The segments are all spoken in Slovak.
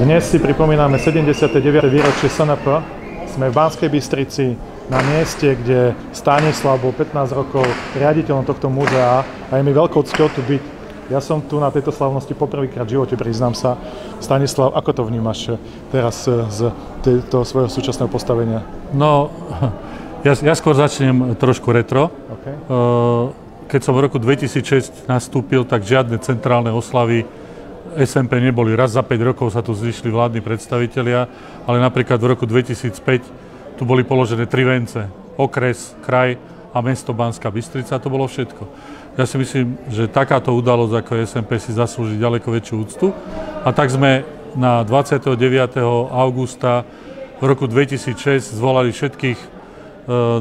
Dnes si pripomíname 79. výročie SNP. Sme v Banskej Bystrici na mieste, kde Stanislav bol 15 rokov riaditeľom tohto múzea a je mi veľkou cťou tu byť. Ja som tu na tejto slavnosti poprvýkrát v živote, priznám sa. Stanislav, ako to vnímaš teraz z tejto svojho súčasného postavenia? No, ja skôr začnem trošku retro. Okay. Keď som v roku 2006 nastúpil, tak žiadne centrálne oslavy SMP neboli. Raz za 5 rokov sa tu zišli vládni predstavitelia, ale napríklad v roku 2005 tu boli položené 3 vence. Okres, kraj a mesto Banská Bystrica, to bolo všetko. Ja si myslím, že takáto udalosť ako SMP si zaslúži ďaleko väčšiu úctu. A tak sme na 29. augusta v roku 2006 zvolali všetkých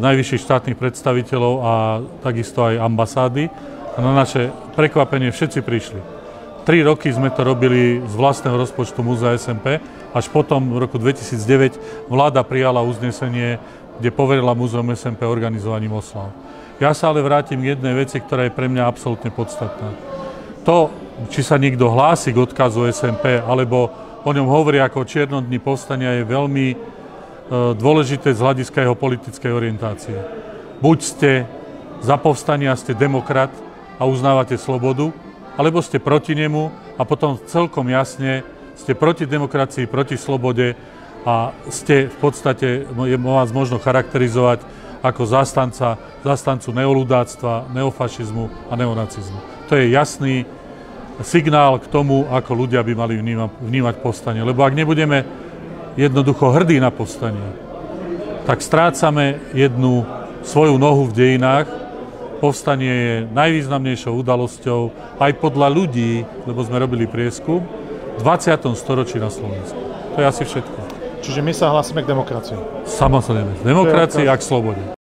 najvyšších štátnych predstaviteľov a takisto aj ambasády. A na naše prekvapenie všetci prišli. 3 roky sme to robili z vlastného rozpočtu Múzea SMP, až potom v roku 2009 vláda prijala uznesenie, kde poverila Múzeum SMP organizovaním oslav. Ja sa ale vrátim k jednej veci, ktorá je pre mňa absolútne podstatná. To, či sa niekto hlási k odkazu SMP, alebo o ňom hovorí ako o čiernom dni povstania, je veľmi dôležité z hľadiska jeho politickej orientácie. Buď ste za povstania, ste demokrat a uznávate slobodu, alebo ste proti nemu a potom celkom jasne ste proti demokracii, proti slobode a ste v podstate, vás možno charakterizovať ako zastancu neoludáctva, neofašizmu a neonacizmu. To je jasný signál k tomu, ako ľudia by mali vnímať povstanie. Lebo ak nebudeme jednoducho hrdí na povstanie, tak strácame jednu svoju nohu v dejinách. Povstanie je najvýznamnejšou udalosťou aj podľa ľudí, lebo sme robili prieskum, v 20. storočí na Slovensku. To je asi všetko. Čiže my sa hlásime k demokracii. Samozrejme, k demokracii a k slobode.